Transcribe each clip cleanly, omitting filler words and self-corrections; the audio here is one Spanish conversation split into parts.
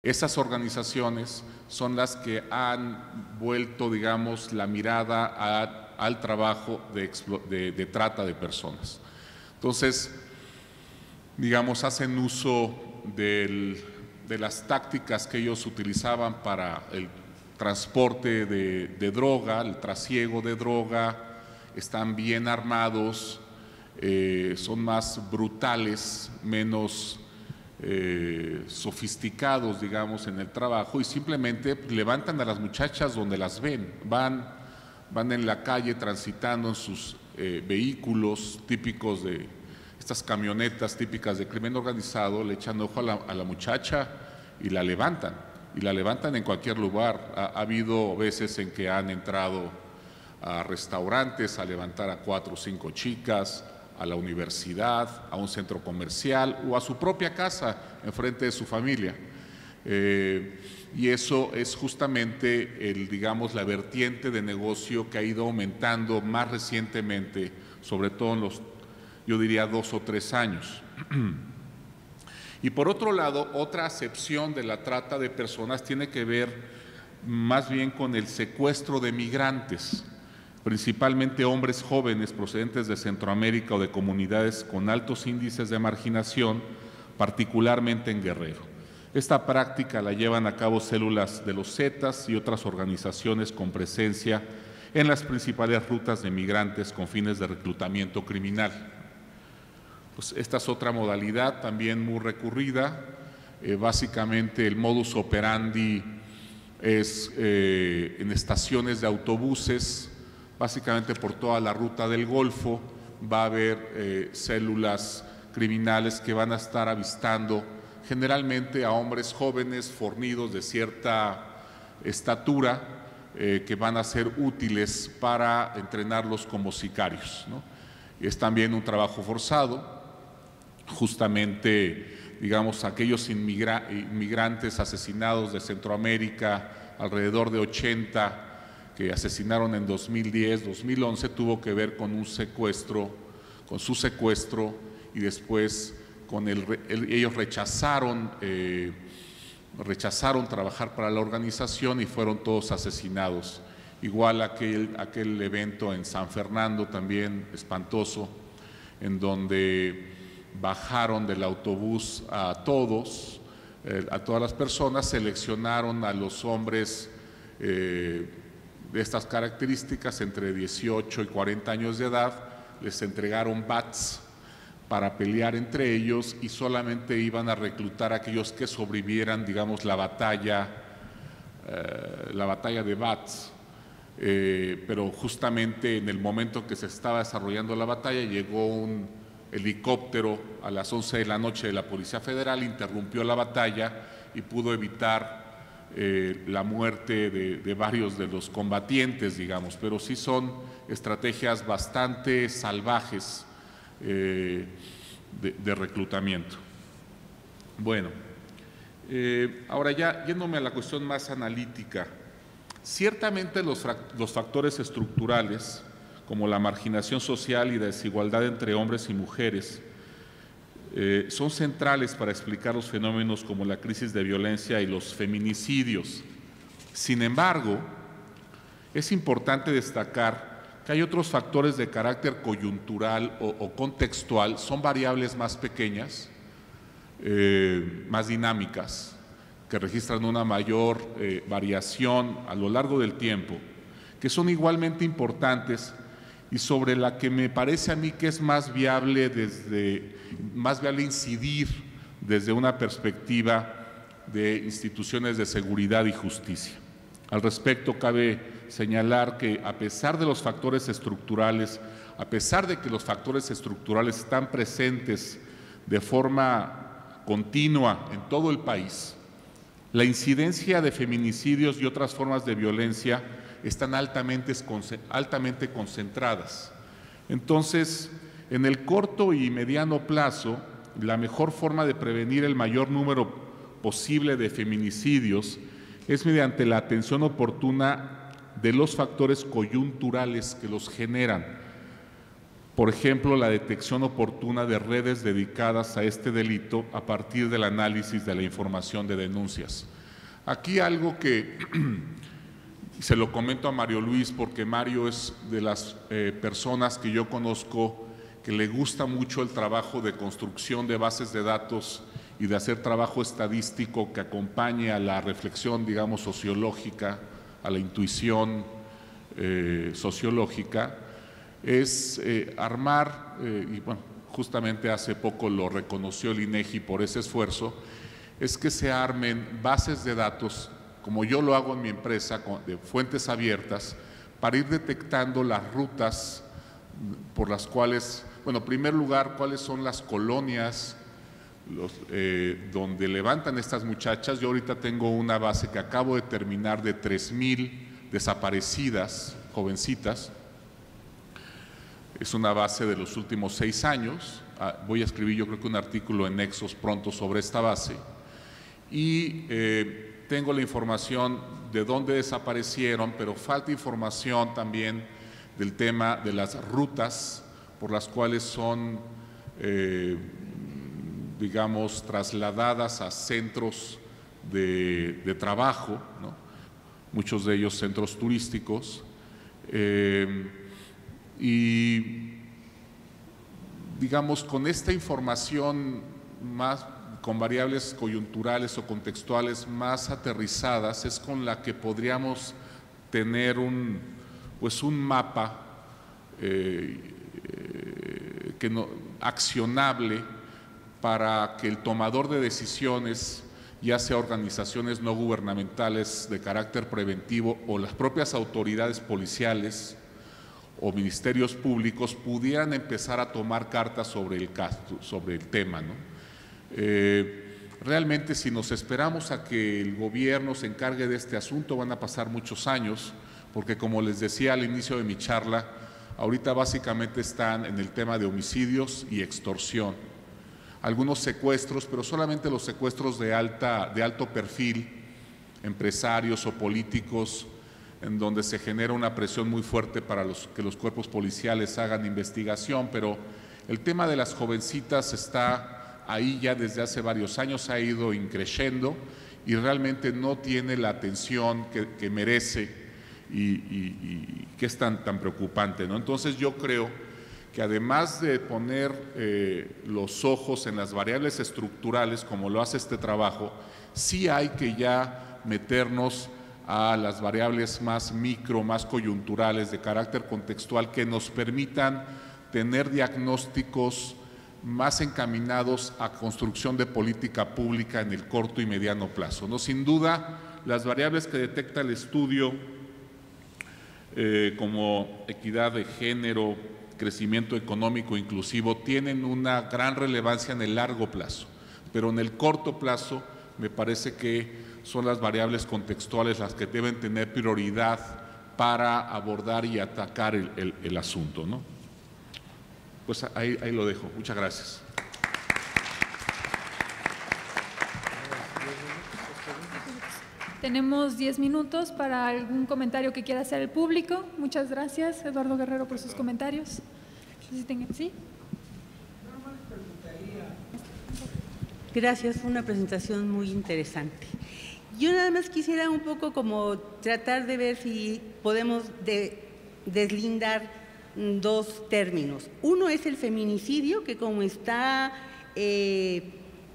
Esas organizaciones son las que han vuelto, digamos, la mirada al trabajo de trata de personas. Entonces, digamos, hacen uso de las tácticas que ellos utilizaban para el transporte de droga, el trasiego de droga, están bien armados, son más brutales, menos sofisticados, digamos, en el trabajo, y simplemente levantan a las muchachas donde las ven, van en la calle transitando en sus vehículos típicos de estas camionetas típicas de crimen organizado, le echan ojo a la muchacha y la levantan en cualquier lugar. Ha habido veces en que han entrado a restaurantes a levantar a 4 o 5 chicas, a la universidad, a un centro comercial o a su propia casa enfrente de su familia. Y eso es justamente digamos, la vertiente de negocio que ha ido aumentando más recientemente, sobre todo en los, yo diría, 2 o 3 años. Y por otro lado, otra acepción de la trata de personas tiene que ver más bien con el secuestro de migrantes, principalmente hombres jóvenes procedentes de Centroamérica o de comunidades con altos índices de marginación, particularmente en Guerrero. Esta práctica la llevan a cabo células de los Zetas y otras organizaciones con presencia en las principales rutas de migrantes con fines de reclutamiento criminal. Pues esta es otra modalidad también muy recurrida. Básicamente el modus operandi es en estaciones de autobuses, básicamente por toda la ruta del Golfo, va a haber células criminales que van a estar avistando generalmente a hombres jóvenes fornidos de cierta estatura que van a ser útiles para entrenarlos como sicarios, ¿no? Es también un trabajo forzado, justamente, digamos, aquellos inmigrantes asesinados de Centroamérica, alrededor de 80, que asesinaron en 2010, 2011, tuvo que ver con su secuestro, y después ellos rechazaron trabajar para la organización y fueron todos asesinados. Igual aquel evento en San Fernando, también espantoso, en donde bajaron del autobús a todas las personas, seleccionaron a los hombres de estas características entre 18 y 40 años de edad, les entregaron bats para pelear entre ellos y solamente iban a reclutar a aquellos que sobrevivieran, digamos, la batalla de bats. Pero justamente en el momento que se estaba desarrollando la batalla llegó un helicóptero a las 11 de la noche de la Policía Federal, interrumpió la batalla y pudo evitar la muerte de varios de los combatientes, digamos, pero sí son estrategias bastante salvajes de reclutamiento. Bueno, ahora ya yéndome a la cuestión más analítica, ciertamente los factores estructurales, como la marginación social y la desigualdad entre hombres y mujeres, son centrales para explicar los fenómenos como la crisis de violencia y los feminicidios. Sin embargo, es importante destacar que hay otros factores de carácter coyuntural o contextual, son variables más pequeñas, más dinámicas, que registran una mayor variación a lo largo del tiempo, que son igualmente importantes y sobre la que me parece a mí que es más viable incidir desde una perspectiva de instituciones de seguridad y justicia. Al respecto, cabe señalar que a pesar de los factores estructurales, a pesar de que los factores estructurales están presentes de forma continua en todo el país, la incidencia de feminicidios y otras formas de violencia están altamente concentradas. Entonces, en el corto y mediano plazo, la mejor forma de prevenir el mayor número posible de feminicidios es mediante la atención oportuna de los factores coyunturales que los generan. Por ejemplo, la detección oportuna de redes dedicadas a este delito a partir del análisis de la información de denuncias. Aquí algo que se lo comento a Mario Luis, porque Mario es de las personas que yo conozco que le gusta mucho el trabajo de construcción de bases de datos y de hacer trabajo estadístico que acompañe a la reflexión, digamos, sociológica, a la intuición sociológica, es armar, y bueno, justamente hace poco lo reconoció el INEGI por ese esfuerzo, es que se armen bases de datos, como yo lo hago en mi empresa, de fuentes abiertas, para ir detectando las rutas por las cuales, bueno, en primer lugar, cuáles son las colonias donde levantan estas muchachas. Yo ahorita tengo una base que acabo de terminar de 3,000 desaparecidas, jovencitas. Es una base de los últimos 6 años. Voy a escribir yo creo que un artículo en Nexos pronto sobre esta base. Y tengo la información de dónde desaparecieron, pero falta información también del tema de las rutas por las cuales son, digamos, trasladadas a centros de trabajo, ¿no? Muchos de ellos centros turísticos. Y digamos, con esta información más con variables coyunturales o contextuales más aterrizadas es con la que podríamos tener un mapa accionable para que el tomador de decisiones, ya sea organizaciones no gubernamentales de carácter preventivo o las propias autoridades policiales o ministerios públicos, pudieran empezar a tomar cartas sobre el tema, ¿no? Realmente, si nos esperamos a que el gobierno se encargue de este asunto, van a pasar muchos años, porque como les decía al inicio de mi charla, ahorita básicamente están en el tema de homicidios y extorsión. Algunos secuestros, pero solamente los secuestros de alto perfil, empresarios o políticos, en donde se genera una presión muy fuerte para que los cuerpos policiales hagan investigación, pero el tema de las jovencitas está ahí ya desde hace varios años, ha ido increciendo y realmente no tiene la atención que merece y que es tan preocupante, ¿no? Entonces yo creo que además de poner los ojos en las variables estructurales, como lo hace este trabajo, sí hay que ya meternos a las variables más micro, más coyunturales, de carácter contextual, que nos permitan tener diagnósticos más encaminados a construcción de política pública en el corto y mediano plazo, ¿no? Sin duda, las variables que detecta el estudio, como equidad de género, crecimiento económico inclusivo, tienen una gran relevancia en el largo plazo, pero en el corto plazo me parece que son las variables contextuales las que deben tener prioridad para abordar y atacar el asunto, ¿no? Pues ahí lo dejo. Muchas gracias. Tenemos 10 minutos para algún comentario que quiera hacer el público. Muchas gracias, Eduardo Guerrero, por sus comentarios. ¿Sí? Gracias, fue una presentación muy interesante. Yo nada más quisiera un poco como tratar de ver si podemos deslindar dos términos. Uno es el feminicidio, que como está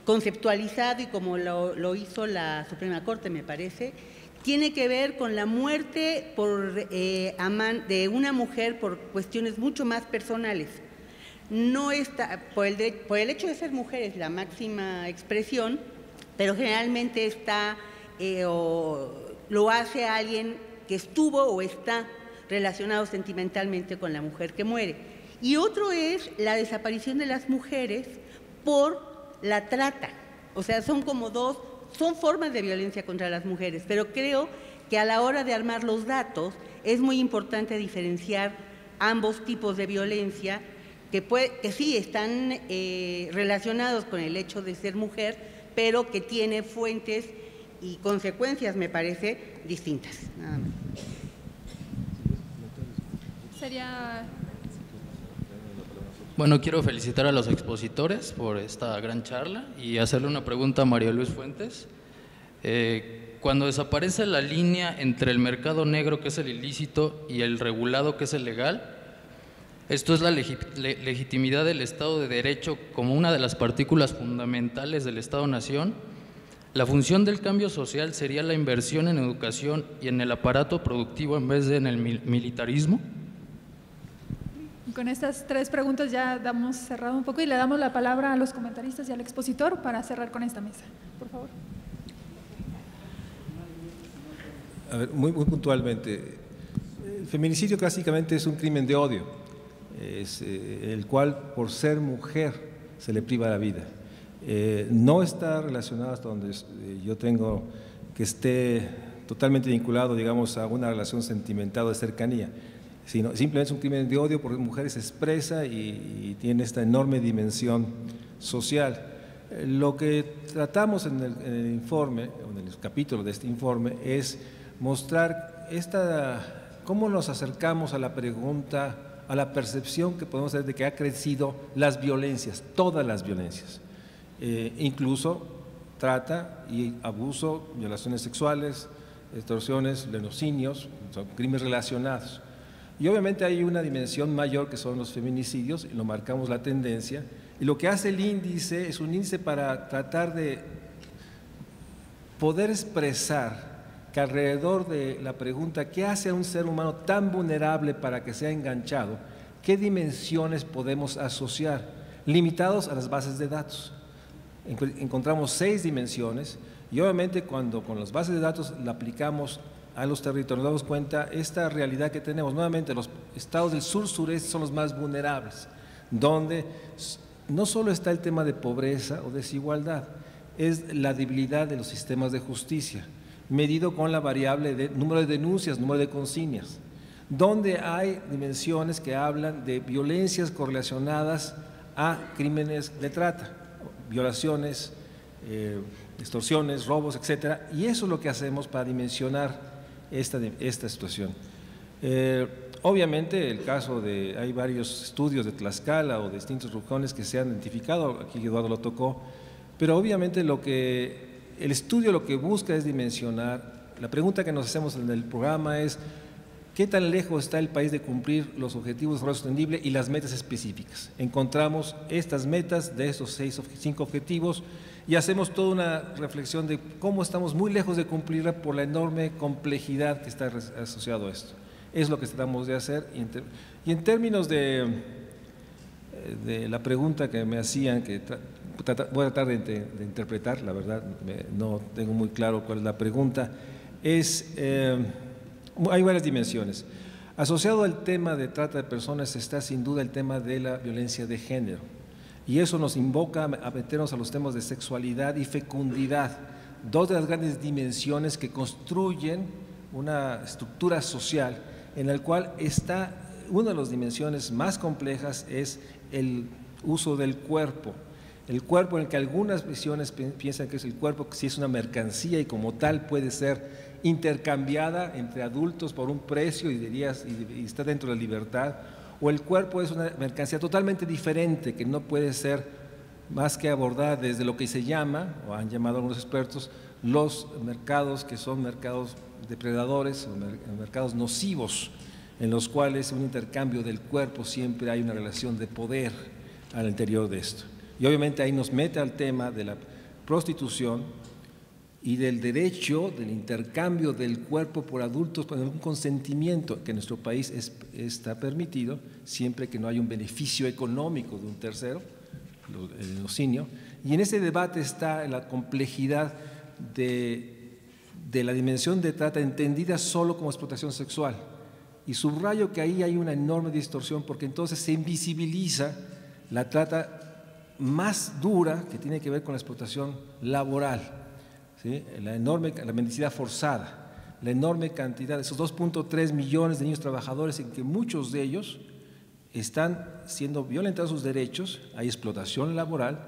conceptualizado y como lo hizo la Suprema Corte, me parece, tiene que ver con la muerte de una mujer por cuestiones mucho más personales. No está, por el hecho de ser mujer es la máxima expresión, pero generalmente está o lo hace alguien que estuvo o está relacionado sentimentalmente con la mujer que muere. Y otro es la desaparición de las mujeres por la trata. O sea, son formas de violencia contra las mujeres, pero creo que a la hora de armar los datos es muy importante diferenciar ambos tipos de violencia que sí están relacionados con el hecho de ser mujer, pero que tiene fuentes y consecuencias, me parece, distintas. Nada más. Bueno, quiero felicitar a los expositores por esta gran charla y hacerle una pregunta a María Luis Fuentes. Cuando desaparece la línea entre el mercado negro, que es el ilícito, y el regulado, que es el legal, esto es la legitimidad del Estado de Derecho como una de las partículas fundamentales del Estado-Nación. La función del cambio social sería la inversión en educación y en el aparato productivo en vez de en el militarismo. Y con estas 3 preguntas ya damos cerrado un poco y le damos la palabra a los comentaristas y al expositor para cerrar con esta mesa. Por favor. A ver, muy puntualmente, el feminicidio clásicamente es un crimen de odio, el cual por ser mujer se le priva la vida. No está relacionado hasta donde yo tengo que esté totalmente vinculado, digamos, a una relación sentimental o de cercanía, sino simplemente es un crimen de odio porque mujer se expresa y tiene esta enorme dimensión social. Lo que tratamos en el informe, en el capítulo de este informe, es mostrar cómo nos acercamos a la pregunta, a la percepción que podemos hacer de que ha crecido las violencias, todas las violencias, incluso trata y abuso, violaciones sexuales, extorsiones, lenocinios, son crímenes relacionados. Y obviamente hay una dimensión mayor que son los feminicidios, y lo marcamos la tendencia, y lo que hace el índice es un índice para tratar de poder expresar que alrededor de la pregunta ¿qué hace a un ser humano tan vulnerable para que sea enganchado? ¿Qué dimensiones podemos asociar? Limitados a las bases de datos. Encontramos 6 dimensiones y obviamente cuando con las bases de datos la aplicamos a los territorios, nos damos cuenta esta realidad que tenemos. Nuevamente, los estados del sur-sureste son los más vulnerables, donde no solo está el tema de pobreza o desigualdad, es la debilidad de los sistemas de justicia, medido con la variable de número de denuncias, número de consignas, donde hay dimensiones que hablan de violencias correlacionadas a crímenes de trata, violaciones, extorsiones, robos, etcétera, y eso es lo que hacemos para dimensionar esta situación. Obviamente el caso hay varios estudios de Tlaxcala o de distintos regiones que se han identificado, aquí Eduardo lo tocó, pero obviamente el estudio lo que busca es dimensionar. La pregunta que nos hacemos en el programa es ¿qué tan lejos está el país de cumplir los objetivos de desarrollo sostenible y las metas específicas? Encontramos estas metas de estos 5 objetivos y hacemos toda una reflexión de cómo estamos muy lejos de cumplirla por la enorme complejidad que está asociado a esto. Es lo que tratamos de hacer. Y en términos de la pregunta que me hacían, que voy a tratar de interpretar, la verdad no tengo muy claro cuál es la pregunta, hay varias dimensiones. Asociado al tema de trata de personas está sin duda el tema de la violencia de género. Y eso nos invoca a meternos a los temas de sexualidad y fecundidad, 2 de las grandes dimensiones que construyen una estructura social en la cual está una de las dimensiones más complejas es el uso del cuerpo. El cuerpo en el que algunas visiones piensan que es el cuerpo, que sí es una mercancía y como tal puede ser intercambiada entre adultos por un precio y está dentro de la libertad, o el cuerpo es una mercancía totalmente diferente que no puede ser más que abordada desde lo que se llama, o han llamado algunos expertos, los mercados que son mercados depredadores o mercados nocivos, en los cuales un intercambio del cuerpo siempre hay una relación de poder al interior de esto. Y obviamente ahí nos mete al tema de la prostitución y del derecho del intercambio del cuerpo por adultos con un consentimiento que en nuestro país está permitido siempre que no haya un beneficio económico de un tercero, el lenocinio. Y en ese debate está la complejidad de la dimensión de trata entendida solo como explotación sexual. Y subrayo que ahí hay una enorme distorsión porque entonces se invisibiliza la trata más dura que tiene que ver con la explotación laboral, ¿sí? La mendicidad forzada, la enorme cantidad de esos 2.3 millones de niños trabajadores en que muchos de ellos están siendo violentados sus derechos, hay explotación laboral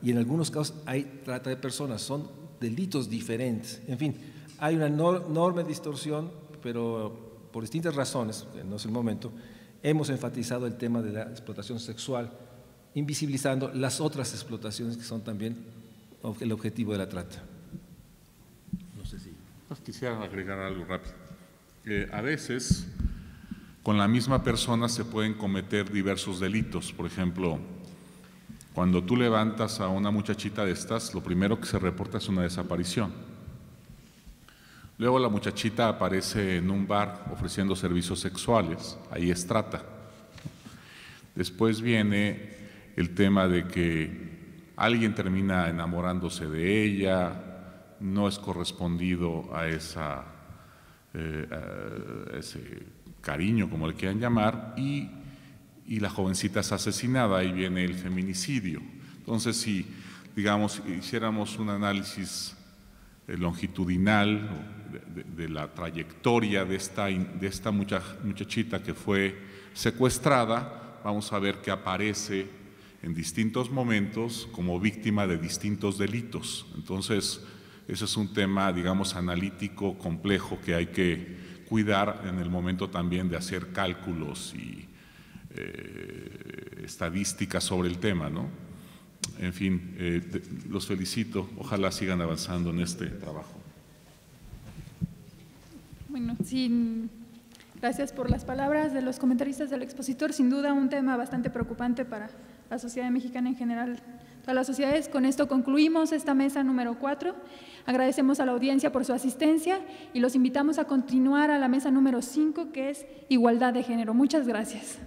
y en algunos casos hay trata de personas, son delitos diferentes. En fin, hay una enorme distorsión, pero por distintas razones, que no es el momento, hemos enfatizado el tema de la explotación sexual invisibilizando las otras explotaciones que son también el objetivo de la trata. No sé si… Quisiera agregar algo rápido. A veces, con la misma persona se pueden cometer diversos delitos. Por ejemplo, cuando tú levantas a una muchachita de estas, lo primero que se reporta es una desaparición. Luego la muchachita aparece en un bar ofreciendo servicios sexuales, ahí es trata. Después viene el tema de que alguien termina enamorándose de ella, no es correspondido a ese cariño, como le quieran llamar, y la jovencita es asesinada, ahí viene el feminicidio. Entonces, si, digamos, hiciéramos un análisis longitudinal de la trayectoria de esta muchachita que fue secuestrada, vamos a ver que aparece en distintos momentos como víctima de distintos delitos. Entonces, ese es un tema, digamos, analítico, complejo, que hay que cuidar en el momento también de hacer cálculos y estadísticas sobre el tema, ¿no? En fin, los felicito, ojalá sigan avanzando en este trabajo. Bueno, gracias por las palabras de los comentaristas del expositor. Sin duda un tema bastante preocupante para la sociedad mexicana en general, todas las sociedades. Con esto concluimos esta mesa número 4. Agradecemos a la audiencia por su asistencia y los invitamos a continuar a la mesa número 5, que es Igualdad de Género. Muchas gracias.